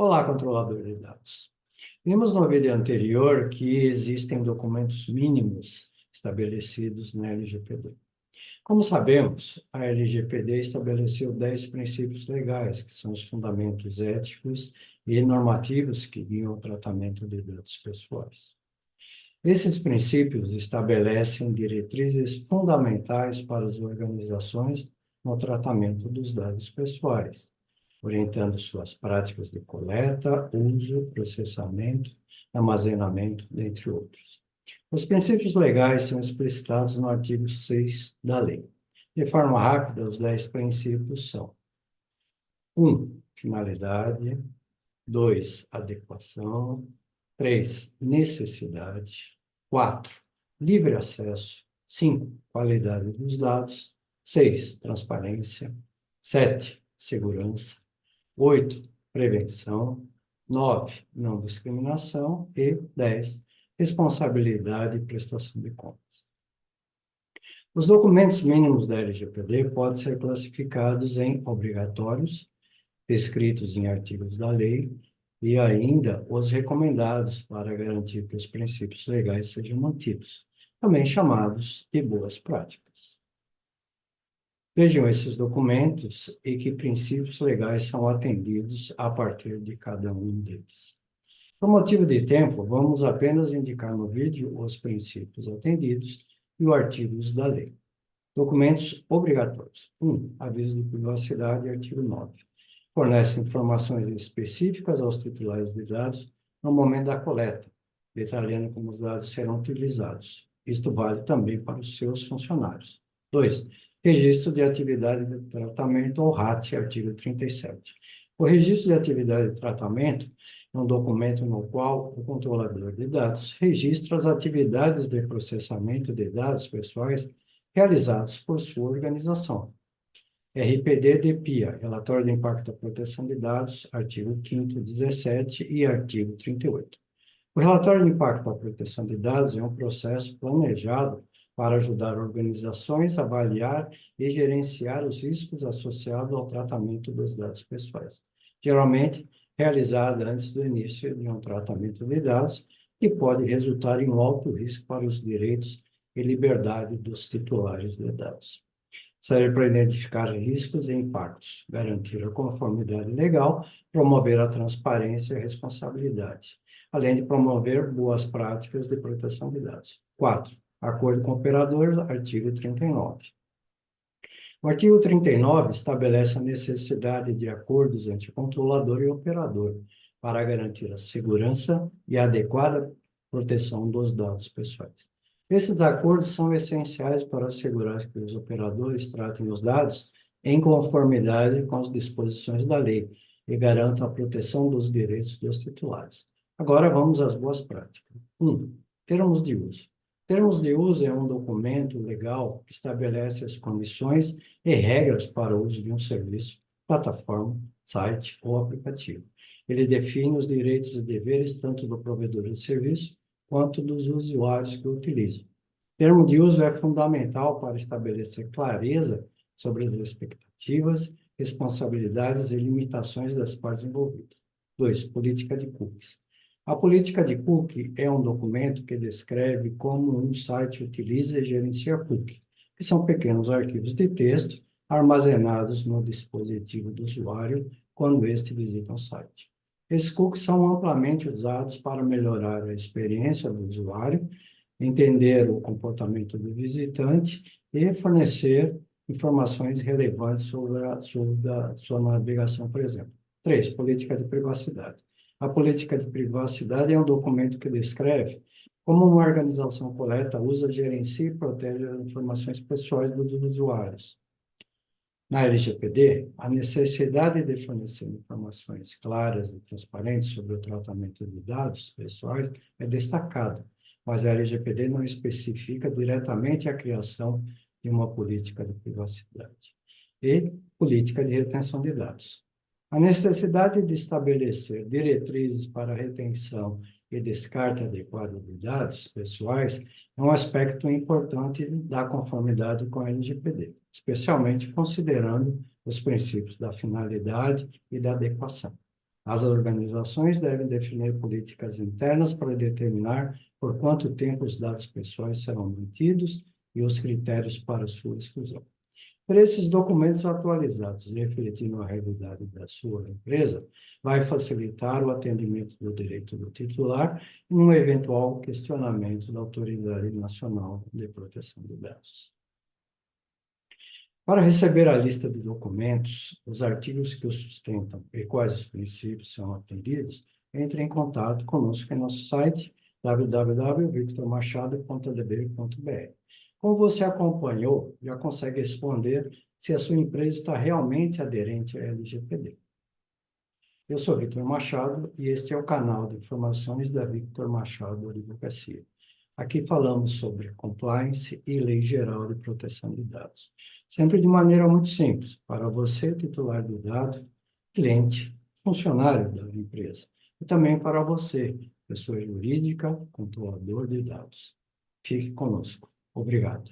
Olá, controlador de dados. Vimos no vídeo anterior que existem documentos mínimos estabelecidos na LGPD. Como sabemos, a LGPD estabeleceu 10 princípios legais, que são os fundamentos éticos e normativos que guiam o tratamento de dados pessoais. Esses princípios estabelecem diretrizes fundamentais para as organizações no tratamento dos dados pessoais, orientando suas práticas de coleta, uso, processamento, armazenamento, dentre outros. Os princípios legais são explicitados no artigo 6 da lei. De forma rápida, os 10 princípios são: 1. Finalidade. 2. Adequação. 3. Necessidade. 4. Livre acesso. 5. Qualidade dos dados. 6. Transparência. 7. Segurança. 8. Prevenção. 9. Não discriminação. E 10. Responsabilidade e prestação de contas. Os documentos mínimos da LGPD podem ser classificados em obrigatórios, descritos em artigos da lei, e ainda os recomendados para garantir que os princípios legais sejam mantidos, também chamados de boas práticas. Vejam esses documentos e que princípios legais são atendidos a partir de cada um deles. Por motivo de tempo, vamos apenas indicar no vídeo os princípios atendidos e os artigos da lei. Documentos obrigatórios. 1. Aviso de privacidade, artigo 9. Fornece informações específicas aos titulares de dados no momento da coleta, detalhando como os dados serão utilizados. Isto vale também para os seus funcionários. 2. Registro de atividade de tratamento ou RAT, artigo 37. O registro de atividade de tratamento é um documento no qual o controlador de dados registra as atividades de processamento de dados pessoais realizados por sua organização. RPD-DPIA, Relatório de Impacto da Proteção de Dados, artigo 5º, 17 e artigo 38. O relatório de impacto da proteção de dados é um processo planejado para ajudar organizações a avaliar e gerenciar os riscos associados ao tratamento dos dados pessoais, geralmente realizado antes do início de um tratamento de dados, que pode resultar em um alto risco para os direitos e liberdade dos titulares de dados. Serve para identificar riscos e impactos, garantir a conformidade legal, promover a transparência e a responsabilidade, além de promover boas práticas de proteção de dados. 4. Acordo com operadores, artigo 39. O artigo 39 estabelece a necessidade de acordos entre o controlador e o operador para garantir a segurança e a adequada proteção dos dados pessoais. Esses acordos são essenciais para assegurar que os operadores tratem os dados em conformidade com as disposições da lei e garantam a proteção dos direitos dos titulares. Agora vamos às boas práticas. 1. Termos de uso. Termos de uso é um documento legal que estabelece as condições e regras para o uso de um serviço, plataforma, site ou aplicativo. Ele define os direitos e deveres tanto do provedor de serviço quanto dos usuários que o utilizam. Termo de uso é fundamental para estabelecer clareza sobre as expectativas, responsabilidades e limitações das partes envolvidas. 2. Política de cookies. A política de cookie é um documento que descreve como um site utiliza e gerencia cookies, que são pequenos arquivos de texto armazenados no dispositivo do usuário quando este visita um site. Esses cookies são amplamente usados para melhorar a experiência do usuário, entender o comportamento do visitante e fornecer informações relevantes sobre a sua navegação, por exemplo. 3. Política de privacidade. A política de privacidade é um documento que descreve como uma organização coleta, usa, gerencia e protege as informações pessoais dos usuários. Na LGPD, a necessidade de fornecer informações claras e transparentes sobre o tratamento de dados pessoais é destacada, mas a LGPD não especifica diretamente a criação de uma política de privacidade e política de retenção de dados. A necessidade de estabelecer diretrizes para a retenção e descarte adequada de dados pessoais é um aspecto importante da conformidade com a LGPD, especialmente considerando os princípios da finalidade e da adequação. As organizações devem definir políticas internas para determinar por quanto tempo os dados pessoais serão mantidos e os critérios para sua exclusão. Para esses documentos atualizados e refletindo a realidade da sua empresa, vai facilitar o atendimento do direito do titular em um eventual questionamento da Autoridade Nacional de Proteção de Dados. Para receber a lista de documentos, os artigos que os sustentam e quais os princípios são atendidos, entre em contato conosco em nosso site www.victormachado.db.br. Como você acompanhou, já consegue responder se a sua empresa está realmente aderente à LGPD. Eu sou Victor Machado e este é o canal de informações da Victor Machado Advocacia. Aqui falamos sobre compliance e lei geral de proteção de dados. Sempre de maneira muito simples, para você, titular do dado, cliente, funcionário da empresa. E também para você, pessoa jurídica, controlador de dados. Fique conosco. Obrigado.